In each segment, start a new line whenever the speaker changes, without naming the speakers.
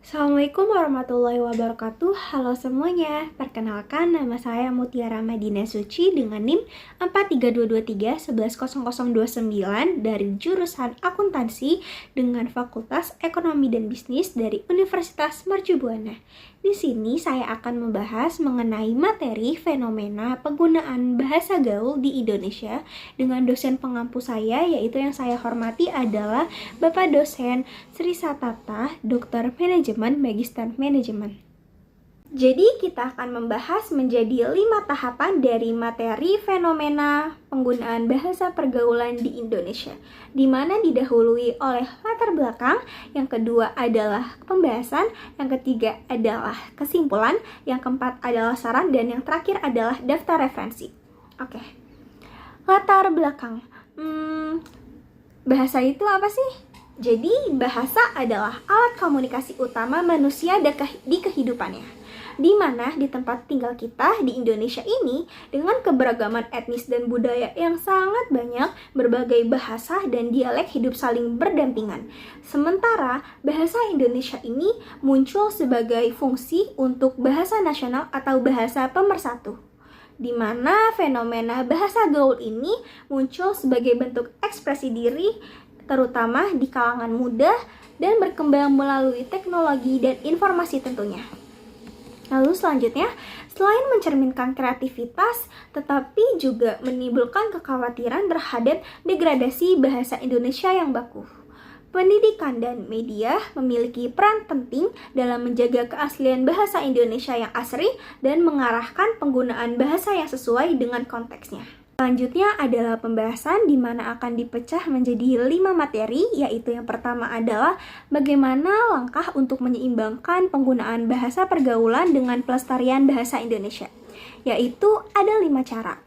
Assalamualaikum warahmatullahi wabarakatuh. Halo semuanya, perkenalkan nama saya Mutiara Madina Suci dengan NIM 43223-110029 dari jurusan Akuntansi dengan Fakultas Ekonomi dan Bisnis dari Universitas Mercu Buana. Di sini saya akan membahas mengenai materi fenomena penggunaan bahasa gaul di Indonesia dengan dosen pengampu saya, yaitu yang saya hormati adalah Bapak dosen Sri Satata, Dokter Manajemen, Magister Manajemen. Jadi kita akan membahas menjadi 5 tahapan dari materi fenomena penggunaan bahasa pergaulan di Indonesia, di mana didahului oleh latar belakang, yang kedua adalah pembahasan, yang ketiga adalah kesimpulan, yang keempat adalah saran, dan yang terakhir adalah daftar referensi. Oke, latar belakang. Bahasa itu apa sih? Jadi, bahasa adalah alat komunikasi utama manusia di kehidupannya, di mana di tempat tinggal kita di Indonesia ini dengan keberagaman etnis dan budaya yang sangat banyak, berbagai bahasa dan dialek hidup saling berdampingan. Sementara bahasa Indonesia ini muncul sebagai fungsi untuk bahasa nasional atau bahasa pemersatu, di mana fenomena bahasa gaul ini muncul sebagai bentuk ekspresi diri terutama di kalangan muda dan berkembang melalui teknologi dan informasi tentunya. Lalu selanjutnya, selain mencerminkan kreativitas, tetapi juga menimbulkan kekhawatiran terhadap degradasi bahasa Indonesia yang baku. Pendidikan dan media memiliki peran penting dalam menjaga keaslian bahasa Indonesia yang asri dan mengarahkan penggunaan bahasa yang sesuai dengan konteksnya. Selanjutnya adalah pembahasan di mana akan dipecah menjadi 5 materi, yaitu yang pertama adalah bagaimana langkah untuk menyeimbangkan penggunaan bahasa pergaulan dengan pelestarian bahasa Indonesia, yaitu ada 5 cara.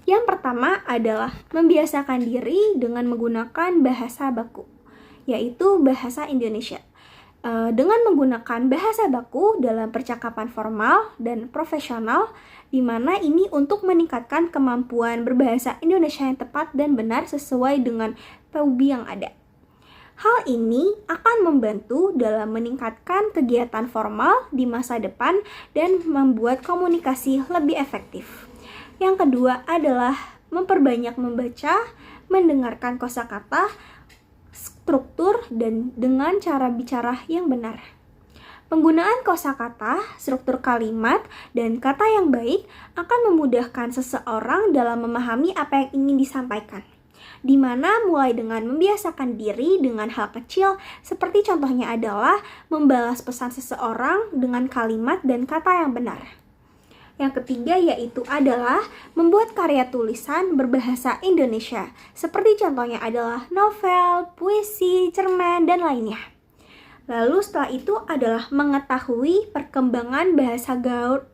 Yang pertama adalah membiasakan diri dengan menggunakan bahasa baku, yaitu bahasa Indonesia. Dengan menggunakan bahasa baku dalam percakapan formal dan profesional, di mana ini untuk meningkatkan kemampuan berbahasa Indonesia yang tepat dan benar sesuai dengan PUB yang ada. Hal ini akan membantu dalam meningkatkan kegiatan formal di masa depan dan membuat komunikasi lebih efektif. Yang kedua adalah memperbanyak membaca, mendengarkan kosakata, struktur, dan dengan cara bicara yang benar. Penggunaan kosakata, struktur kalimat, dan kata yang baik akan memudahkan seseorang dalam memahami apa yang ingin disampaikan, di mana mulai dengan membiasakan diri dengan hal kecil, seperti contohnya adalah membalas pesan seseorang dengan kalimat dan kata yang benar. Yang ketiga yaitu adalah membuat karya tulisan berbahasa Indonesia, seperti contohnya adalah novel, puisi, cerpen, dan lainnya. Lalu setelah itu adalah mengetahui perkembangan bahasa gaul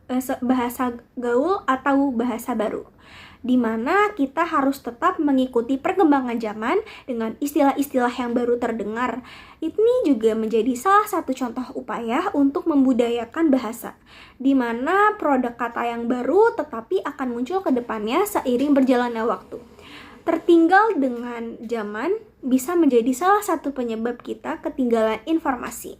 atau bahasa baru, di mana kita harus tetap mengikuti perkembangan zaman dengan istilah-istilah yang baru terdengar. Ini juga menjadi salah satu contoh upaya untuk membudayakan bahasa, di mana produk kata yang baru tetapi akan muncul ke depannya seiring berjalannya waktu. Tertinggal dengan zaman bisa menjadi salah satu penyebab kita ketinggalan informasi.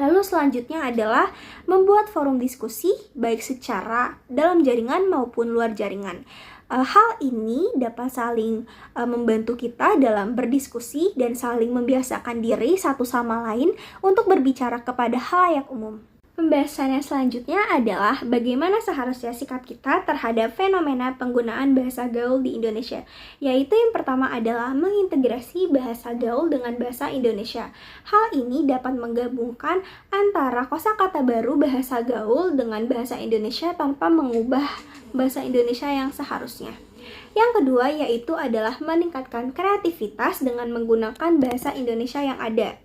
Lalu selanjutnya adalah membuat forum diskusi baik secara dalam jaringan maupun luar jaringan. Hal ini dapat saling membantu kita dalam berdiskusi dan saling membiasakan diri satu sama lain untuk berbicara kepada khalayak umum. Pembahasan yang selanjutnya adalah bagaimana seharusnya sikap kita terhadap fenomena penggunaan bahasa gaul di Indonesia, yaitu yang pertama adalah mengintegrasi bahasa gaul dengan bahasa Indonesia. Hal ini dapat menggabungkan antara kosakata baru bahasa gaul dengan bahasa Indonesia tanpa mengubah bahasa Indonesia yang seharusnya. Yang kedua yaitu adalah meningkatkan kreativitas dengan menggunakan bahasa Indonesia yang ada.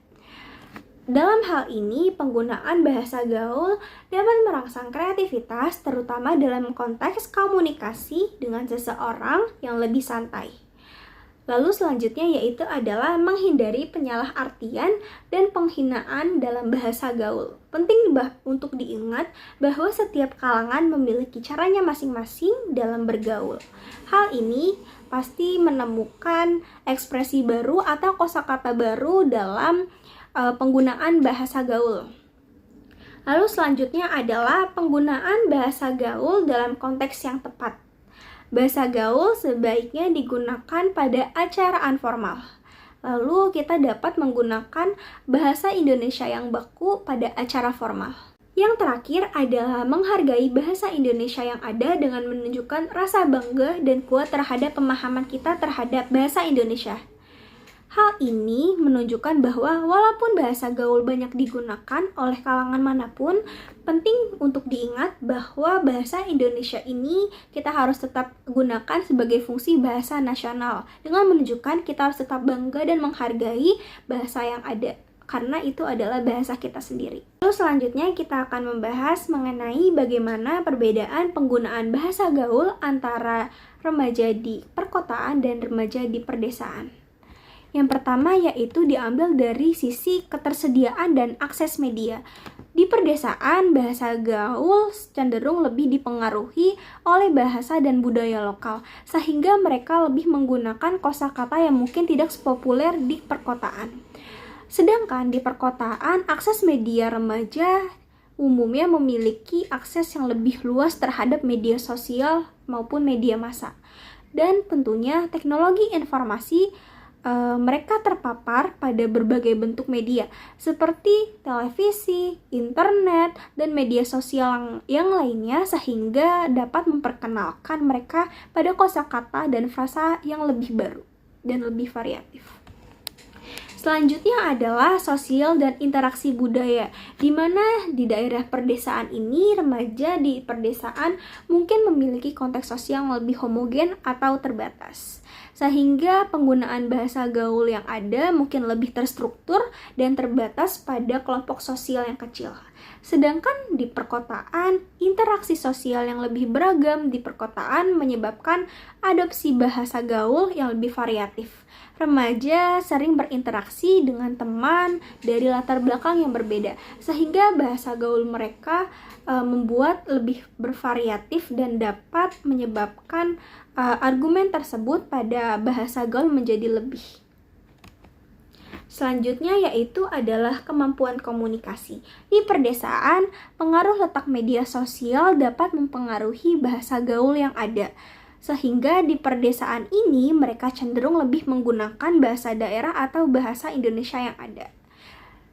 Dalam hal ini, penggunaan bahasa gaul dapat merangsang kreativitas, terutama dalam konteks komunikasi dengan seseorang yang lebih santai. Lalu selanjutnya yaitu adalah menghindari penyalahartian dan penghinaan dalam bahasa gaul. Penting untuk diingat bahwa setiap kalangan memiliki caranya masing-masing dalam bergaul. Hal ini pasti menemukan ekspresi baru atau kosakata baru dalam penggunaan bahasa gaul. Lalu selanjutnya adalah penggunaan bahasa gaul dalam konteks yang tepat. Bahasa gaul sebaiknya digunakan pada acaraan formal. Lalu kita dapat menggunakan bahasa Indonesia yang baku pada acara formal. Yang terakhir adalah menghargai bahasa Indonesia yang ada dengan menunjukkan rasa bangga dan kuat terhadap pemahaman kita terhadap bahasa Indonesia. Hal ini menunjukkan bahwa walaupun bahasa gaul banyak digunakan oleh kalangan manapun, penting untuk diingat bahwa bahasa Indonesia ini kita harus tetap gunakan sebagai fungsi bahasa nasional dengan menunjukkan kita harus tetap bangga dan menghargai bahasa yang ada, karena itu adalah bahasa kita sendiri. Lalu selanjutnya kita akan membahas mengenai bagaimana perbedaan penggunaan bahasa gaul antara remaja di perkotaan dan remaja di perdesaan. Yang pertama yaitu diambil dari sisi ketersediaan dan akses media. Di perdesaan, bahasa gaul cenderung lebih dipengaruhi oleh bahasa dan budaya lokal, sehingga mereka lebih menggunakan kosakata yang mungkin tidak sepopuler di perkotaan. Sedangkan di perkotaan, akses media remaja umumnya memiliki akses yang lebih luas terhadap media sosial maupun media massa. Dan tentunya teknologi informasi mereka terpapar pada berbagai bentuk media seperti televisi, internet, dan media sosial yang lainnya, sehingga dapat memperkenalkan mereka pada kosakata dan frasa yang lebih baru dan lebih variatif. Selanjutnya adalah sosial dan interaksi budaya, di mana di daerah perdesaan ini remaja di perdesaan mungkin memiliki konteks sosial yang lebih homogen atau terbatas, sehingga penggunaan bahasa gaul yang ada mungkin lebih terstruktur dan terbatas pada kelompok sosial yang kecil. Sedangkan di perkotaan, interaksi sosial yang lebih beragam di perkotaan menyebabkan adopsi bahasa gaul yang lebih variatif. Remaja sering berinteraksi dengan teman dari latar belakang yang berbeda, sehingga bahasa gaul mereka membuat lebih bervariatif dan dapat menyebabkan argumen tersebut pada bahasa gaul menjadi lebih. Selanjutnya yaitu adalah kemampuan komunikasi. Di perdesaan, pengaruh letak media sosial dapat mempengaruhi bahasa gaul yang ada, sehingga di perdesaan ini mereka cenderung lebih menggunakan bahasa daerah atau bahasa Indonesia yang ada.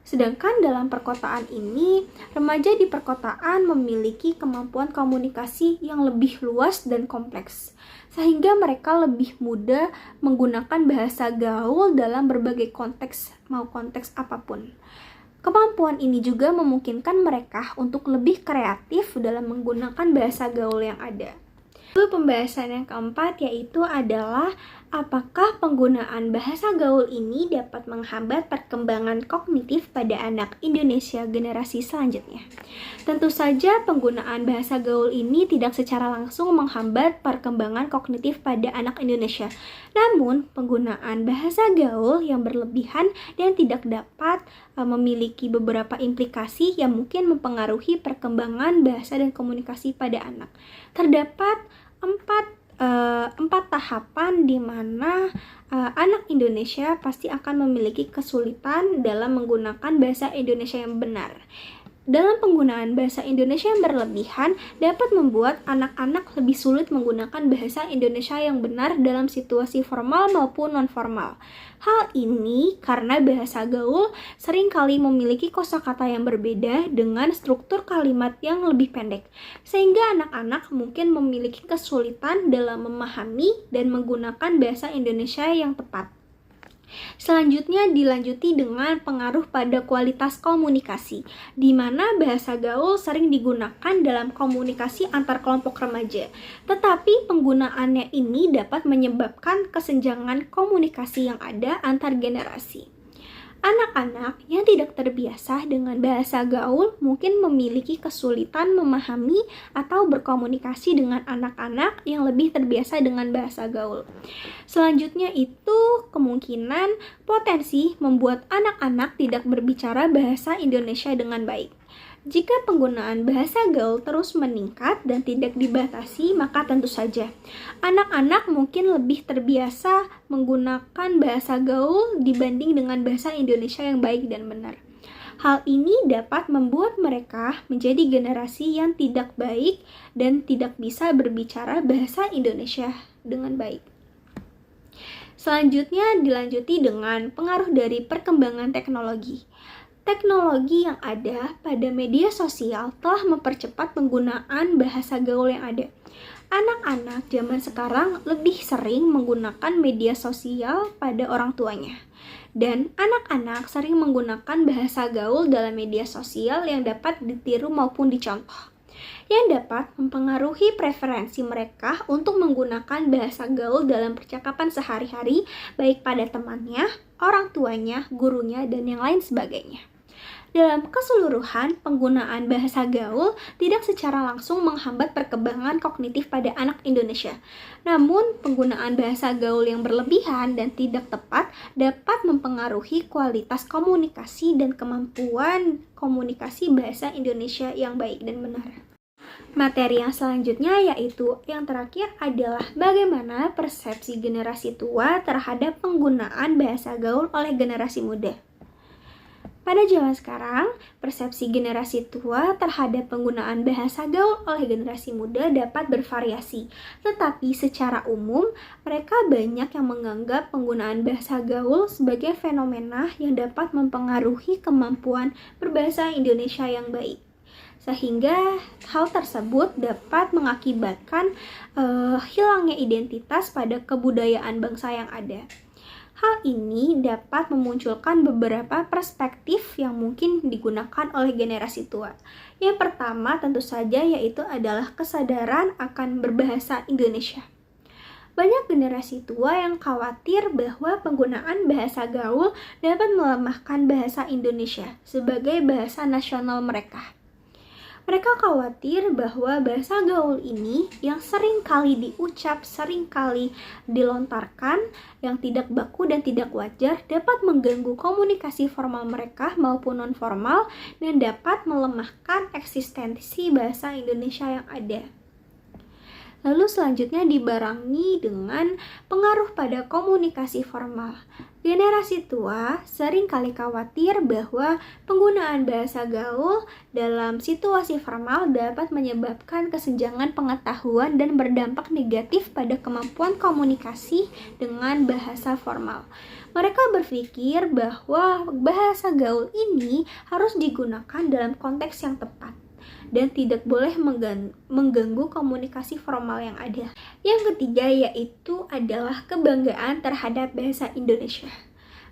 Sedangkan dalam perkotaan ini, remaja di perkotaan memiliki kemampuan komunikasi yang lebih luas dan kompleks, sehingga mereka lebih mudah menggunakan bahasa gaul dalam berbagai konteks, mau konteks apapun. Kemampuan ini juga memungkinkan mereka untuk lebih kreatif dalam menggunakan bahasa gaul yang ada. Lalu pembahasan yang keempat yaitu adalah apakah penggunaan bahasa gaul ini dapat menghambat perkembangan kognitif pada anak Indonesia generasi selanjutnya. Tentu saja penggunaan bahasa gaul ini tidak secara langsung menghambat perkembangan kognitif pada anak Indonesia. Namun, penggunaan bahasa gaul yang berlebihan dan tidak dapat memiliki beberapa implikasi yang mungkin mempengaruhi perkembangan bahasa dan komunikasi pada anak. Terdapat empat tahapan di mana anak Indonesia pasti akan memiliki kesulitan dalam menggunakan bahasa Indonesia yang benar. Dalam penggunaan bahasa Indonesia yang berlebihan dapat membuat anak-anak lebih sulit menggunakan bahasa Indonesia yang benar dalam situasi formal maupun non-formal. Hal ini karena bahasa gaul seringkali memiliki kosakata yang berbeda dengan struktur kalimat yang lebih pendek, sehingga anak-anak mungkin memiliki kesulitan dalam memahami dan menggunakan bahasa Indonesia yang tepat. Selanjutnya dilanjuti dengan pengaruh pada kualitas komunikasi, di mana bahasa gaul sering digunakan dalam komunikasi antar kelompok remaja. Tetapi penggunaannya ini dapat menyebabkan kesenjangan komunikasi yang ada antar generasi. Anak-anak yang tidak terbiasa dengan bahasa gaul mungkin memiliki kesulitan memahami atau berkomunikasi dengan anak-anak yang lebih terbiasa dengan bahasa gaul. Selanjutnya itu kemungkinan potensi membuat anak-anak tidak berbicara bahasa Indonesia dengan baik. Jika penggunaan bahasa gaul terus meningkat dan tidak dibatasi, maka tentu saja anak-anak mungkin lebih terbiasa menggunakan bahasa gaul dibanding dengan bahasa Indonesia yang baik dan benar. Hal ini dapat membuat mereka menjadi generasi yang tidak baik dan tidak bisa berbicara bahasa Indonesia dengan baik. Selanjutnya dilanjuti dengan pengaruh dari perkembangan teknologi. Teknologi yang ada pada media sosial telah mempercepat penggunaan bahasa gaul yang ada. Anak-anak zaman sekarang lebih sering menggunakan media sosial pada orang tuanya. Dan anak-anak sering menggunakan bahasa gaul dalam media sosial yang dapat ditiru maupun dicontoh, yang dapat mempengaruhi preferensi mereka untuk menggunakan bahasa gaul dalam percakapan sehari-hari, baik pada temannya, orang tuanya, gurunya, dan yang lain sebagainya. Dalam keseluruhan, penggunaan bahasa gaul tidak secara langsung menghambat perkembangan kognitif pada anak Indonesia. Namun, penggunaan bahasa gaul yang berlebihan dan tidak tepat dapat mempengaruhi kualitas komunikasi dan kemampuan komunikasi bahasa Indonesia yang baik dan benar. Materi yang selanjutnya yaitu yang terakhir adalah bagaimana persepsi generasi tua terhadap penggunaan bahasa gaul oleh generasi muda. Pada zaman sekarang, persepsi generasi tua terhadap penggunaan bahasa gaul oleh generasi muda dapat bervariasi, tetapi secara umum mereka banyak yang menganggap penggunaan bahasa gaul sebagai fenomena yang dapat mempengaruhi kemampuan berbahasa Indonesia yang baik. Sehingga hal tersebut dapat mengakibatkan hilangnya identitas pada kebudayaan bangsa yang ada. Hal ini dapat memunculkan beberapa perspektif yang mungkin digunakan oleh generasi tua. Yang pertama tentu saja yaitu adalah kesadaran akan berbahasa Indonesia. Banyak generasi tua yang khawatir bahwa penggunaan bahasa gaul dapat melemahkan bahasa Indonesia sebagai bahasa nasional mereka. Mereka khawatir bahwa bahasa gaul ini yang sering kali diucap, sering kali dilontarkan, yang tidak baku dan tidak wajar dapat mengganggu komunikasi formal mereka maupun non-formal dan dapat melemahkan eksistensi bahasa Indonesia yang ada. Lalu selanjutnya dibarengi dengan pengaruh pada komunikasi formal. Generasi tua sering kali khawatir bahwa penggunaan bahasa gaul dalam situasi formal dapat menyebabkan kesenjangan pengetahuan dan berdampak negatif pada kemampuan komunikasi dengan bahasa formal. Mereka berpikir bahwa bahasa gaul ini harus digunakan dalam konteks yang tepat dan tidak boleh mengganggu komunikasi formal yang ada. Yang ketiga yaitu adalah kebanggaan terhadap bahasa Indonesia.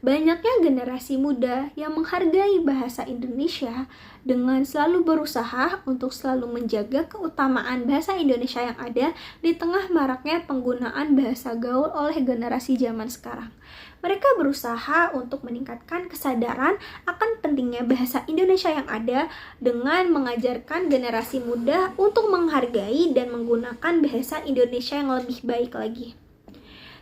Banyaknya generasi muda yang menghargai bahasa Indonesia dengan selalu berusaha untuk selalu menjaga keutamaan bahasa Indonesia yang ada di tengah maraknya penggunaan bahasa gaul oleh generasi zaman sekarang. Mereka berusaha untuk meningkatkan kesadaran akan pentingnya bahasa Indonesia yang ada dengan mengajarkan generasi muda untuk menghargai dan menggunakan bahasa Indonesia yang lebih baik lagi.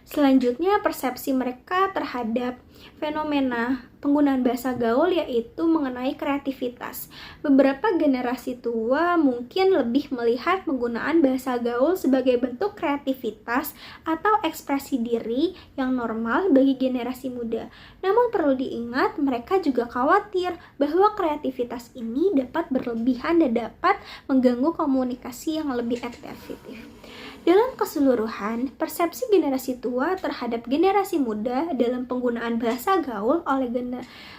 Selanjutnya, persepsi mereka terhadap fenomena penggunaan bahasa gaul yaitu mengenai kreativitas. Beberapa generasi tua mungkin lebih melihat penggunaan bahasa gaul sebagai bentuk kreativitas atau ekspresi diri yang normal bagi generasi muda. Namun perlu diingat, mereka juga khawatir bahwa kreativitas ini dapat berlebihan dan dapat mengganggu komunikasi yang lebih efektif. Dalam keseluruhan, persepsi generasi tua terhadap generasi muda dalam penggunaan bahasa gaul oleh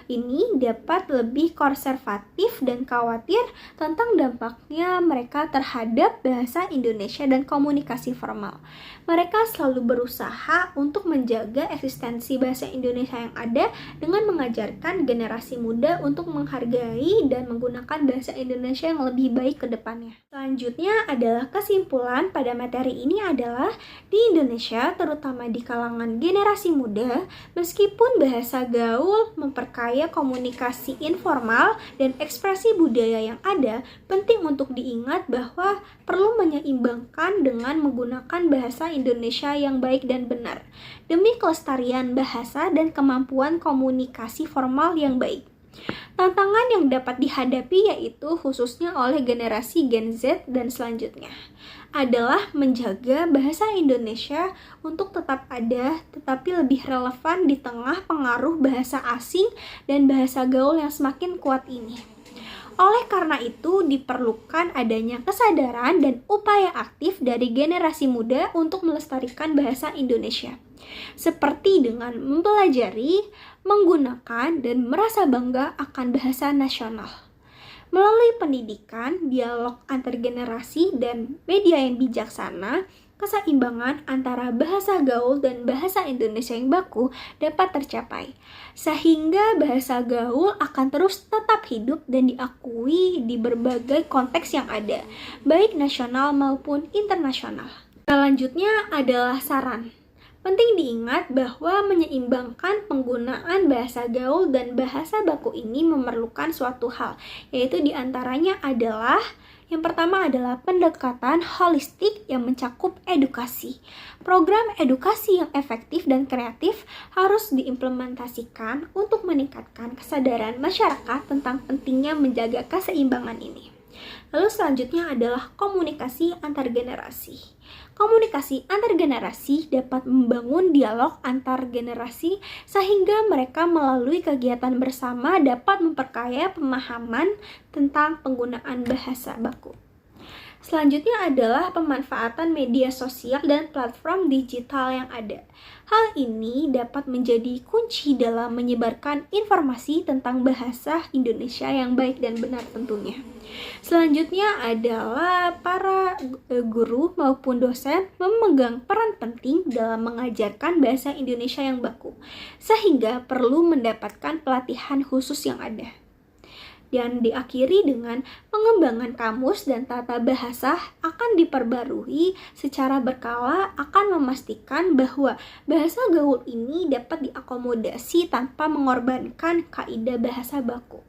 ini dapat lebih konservatif dan khawatir tentang dampaknya mereka terhadap bahasa Indonesia dan komunikasi formal. Mereka selalu berusaha untuk menjaga eksistensi bahasa Indonesia yang ada dengan mengajarkan generasi muda untuk menghargai dan menggunakan bahasa Indonesia yang lebih baik ke depannya. Selanjutnya adalah kesimpulan pada materi ini adalah di Indonesia, terutama di kalangan generasi muda, meskipun bahasa gaul memperkaya komunikasi informal dan ekspresi budaya yang ada, penting untuk diingat bahwa perlu menyeimbangkan dengan menggunakan bahasa Indonesia yang baik dan benar, demi kelestarian bahasa dan kemampuan komunikasi formal yang baik. Tantangan yang dapat dihadapi yaitu khususnya oleh generasi Gen Z dan selanjutnya adalah menjaga bahasa Indonesia untuk tetap ada tetapi lebih relevan di tengah pengaruh bahasa asing dan bahasa gaul yang semakin kuat ini. Oleh karena itu, diperlukan adanya kesadaran dan upaya aktif dari generasi muda untuk melestarikan bahasa Indonesia. Seperti dengan mempelajari, menggunakan, dan merasa bangga akan bahasa nasional. Melalui pendidikan, dialog antar generasi, dan media yang bijaksana, keseimbangan antara bahasa gaul dan bahasa Indonesia yang baku dapat tercapai, sehingga bahasa gaul akan terus tetap hidup dan diakui di berbagai konteks yang ada, baik nasional maupun internasional. Selanjutnya adalah saran. Penting diingat bahwa menyeimbangkan penggunaan bahasa gaul dan bahasa baku ini memerlukan suatu hal, yaitu diantaranya adalah yang pertama adalah pendekatan holistik yang mencakup edukasi. Program edukasi yang efektif dan kreatif harus diimplementasikan untuk meningkatkan kesadaran masyarakat tentang pentingnya menjaga keseimbangan ini. Lalu selanjutnya adalah komunikasi antar generasi. Komunikasi antar generasi dapat membangun dialog antar generasi sehingga mereka melalui kegiatan bersama dapat memperkaya pemahaman tentang penggunaan bahasa baku. Selanjutnya adalah pemanfaatan media sosial dan platform digital yang ada. Hal ini dapat menjadi kunci dalam menyebarkan informasi tentang bahasa Indonesia yang baik dan benar tentunya. Selanjutnya adalah para guru maupun dosen memegang peran penting dalam mengajarkan bahasa Indonesia yang baku, sehingga perlu mendapatkan pelatihan khusus yang ada. Dan diakhiri dengan pengembangan kamus dan tata bahasa akan diperbarui secara berkala akan memastikan bahwa bahasa gaul ini dapat diakomodasi tanpa mengorbankan kaidah bahasa baku.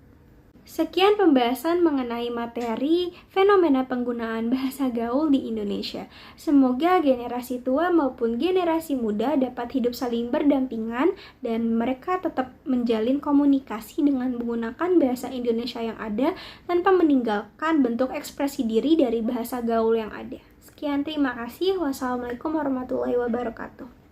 Sekian pembahasan mengenai materi fenomena penggunaan bahasa gaul di Indonesia. Semoga generasi tua maupun generasi muda dapat hidup saling berdampingan dan mereka tetap menjalin komunikasi dengan menggunakan bahasa Indonesia yang ada tanpa meninggalkan bentuk ekspresi diri dari bahasa gaul yang ada. Sekian, terima kasih. Wassalamualaikum warahmatullahi wabarakatuh.